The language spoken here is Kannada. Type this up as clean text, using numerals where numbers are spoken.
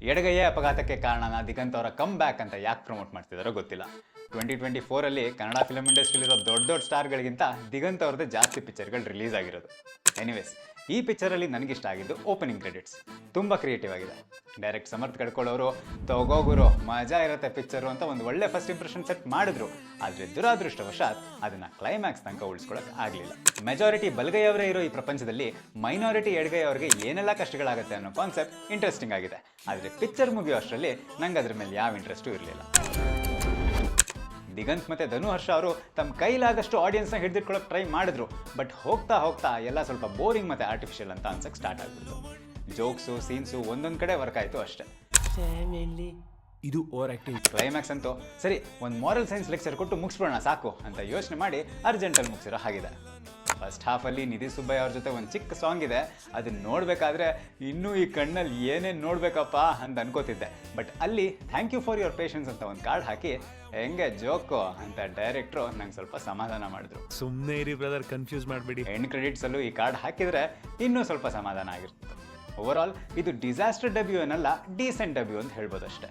ಎಡಗೈಯೇ ಅಪಘಾತಕ್ಕೆ ಕಾರಣನ ದಿಗಂತ್ ಅವರ ಕಮ್ ಬ್ಯಾಕ್ ಅಂತ ಯಾಕೆ ಪ್ರಮೋಟ್ ಮಾಡ್ತಿದಾರೋ ಗೊತ್ತಿಲ್ಲ. 2024 ಕನ್ನಡ ಫಿಲಮ್ ಇಂಡಸ್ಟ್ರಿಲಿರೋ ದೊಡ್ಡ ದೊಡ್ಡ ಸ್ಟಾರ್ಗಳಿಗಿಂತ ದಿಗಂತ್ ಅವ್ರದ್ದೇ ಜಾಸ್ತಿ ಪಿಕ್ಚರ್ಗಳು ರಿಲೀಸ್ ಆಗಿರೋದು. ಎನಿವೇಸ್, ಈ ಪಿಕ್ಚರಲ್ಲಿ ನನಗಿಷ್ಟ ಆಗಿದ್ದು ಓಪನಿಂಗ್ ಕ್ರೆಡಿಟ್ಸ್. ತುಂಬ ಕ್ರಿಯೇಟಿವ್ ಆಗಿದೆ. ಡೈರೆಕ್ಟ್ ಸಮರ್ಥ್ ಕಡ್ಕೊಳ್ಳೋರು ತಗೋಗುರು ಮಜಾ ಇರುತ್ತೆ ಪಿಕ್ಚರು ಅಂತ ಒಂದು ಒಳ್ಳೆ ಫಸ್ಟ್ ಇಂಪ್ರೆಷನ್ ಸೆಟ್ ಮಾಡಿದ್ರು. ಆದರೆ ದುರಾದೃಷ್ಟವಶಾತ್ ಅದನ್ನ ಕ್ಲೈಮ್ಯಾಕ್ಸ್ ತನಕ ಉಳಿಸ್ಕೊಳಕ್ ಆಗಲಿಲ್ಲ. ಮೆಜಾರಿಟಿ ಬಲಗೈಯವರೇ ಇರೋ ಈ ಪ್ರಪಂಚದಲ್ಲಿ ಮೈನಾರಿಟಿ ಎಡಗೈಯವರಿಗೆ ಏನೆಲ್ಲ ಕಷ್ಟಗಳಾಗುತ್ತೆ ಅನ್ನೋ ಕಾನ್ಸೆಪ್ಟ್ ಇಂಟ್ರೆಸ್ಟಿಂಗ್ ಆಗಿದೆ. ಆದರೆ ಪಿಕ್ಚರ್ ಮುಗಿಯೋ ಅಷ್ಟರಲ್ಲಿ ನಂಗೆ ಅದ್ರ ಮೇಲೆ ಯಾವ ಇಂಟ್ರೆಸ್ಟು ಇರಲಿಲ್ಲ. ದಿಗಂತ್ ಮತ್ತೆ ಧನು ಹರ್ಷ ಅವರು ತಮ್ಮ ಕೈಲಾಗಷ್ಟು ಆಡಿಯನ್ಸ್ನ ಹಿಡಿದಿಟ್ಕೊಳ್ಳೋಕೆ ಟ್ರೈ ಮಾಡಿದ್ರು. ಬಟ್ ಹೋಗ್ತಾ ಹೋಗ್ತಾ ಎಲ್ಲ ಸ್ವಲ್ಪ ಬೋರಿಂಗ್ ಮತ್ತೆ ಆರ್ಟಿಫಿಷಿಯಲ್ ಅಂತ ಅನ್ಸಕ್ಕೆ ಸ್ಟಾರ್ಟ್ ಆಗ್ಬಿಡ್ತು. ಜೋಕ್ಸು ಸೀನ್ಸು ಒಂದೊಂದು ಕಡೆ ವರ್ಕ್ ಆಯಿತು ಅಷ್ಟೇ. ಇದು ಓವರ್ ಆಕ್ಟಿಂಗ್. ಕ್ಲೈಮ್ಯಾಕ್ಸ್ ಅಂತೂ ಸರಿ ಒಂದು ಮಾರಲ್ ಸೈನ್ಸ್ ಲೆಕ್ಚರ್ ಕೊಟ್ಟು ಮುಗಿಸ್ಬಿಡೋಣ ಸಾಕು ಅಂತ ಯೋಚನೆ ಮಾಡಿ ಅರ್ಜೆಂಟಲ್ಲಿ ಮುಗಿಸಿರೋ ಹಾಗಿದೆ. ಫಸ್ಟ್ ಹಾಫಲ್ಲಿ ನಿಧಿ ಸುಬ್ಬಯ್ಯ ಅವ್ರ ಜೊತೆ ಒಂದು ಚಿಕ್ಕ ಸಾಂಗ್ ಇದೆ. ಅದನ್ನ ನೋಡಬೇಕಾದ್ರೆ ಇನ್ನೂ ಈ ಕಣ್ಣಲ್ಲಿ ಏನೇನು ನೋಡ್ಬೇಕಪ್ಪ ಅಂತ ಅನ್ಕೋತಿದ್ದೆ. ಬಟ್ ಅಲ್ಲಿ thank you for your patience ಅಂತ ಒಂದು ಕಾರ್ಡ್ ಹಾಕಿ ಹೆಂಗೆ ಜೋಕು ಅಂತ ಡೈರೆಕ್ಟ್ರು ನಂಗೆ ಸ್ವಲ್ಪ ಸಮಾಧಾನ ಮಾಡಿದ್ರು. ಸುಮ್ಮನೆ ಇರಿ ಬ್ರದರ್, ಕನ್ಫ್ಯೂಸ್ ಮಾಡಬೇಡಿ. ಎಂಡ್ ಕ್ರೆಡಿಟ್ಸಲ್ಲೂ ಈ ಕಾರ್ಡ್ ಹಾಕಿದರೆ ಇನ್ನೂ ಸ್ವಲ್ಪ ಸಮಾಧಾನ ಆಗಿರ್ತಿತ್ತು. ಓವರ್ ಆಲ್ ಇದು ಡಿಸಾಸ್ಟರ್ ಡೆಬ್ಯೂ ಏನಲ್ಲ, ಡೀಸೆಂಟ್ ಡೆಬ್ಯೂ ಅಂತ ಹೇಳ್ಬೋದು ಅಷ್ಟೇ.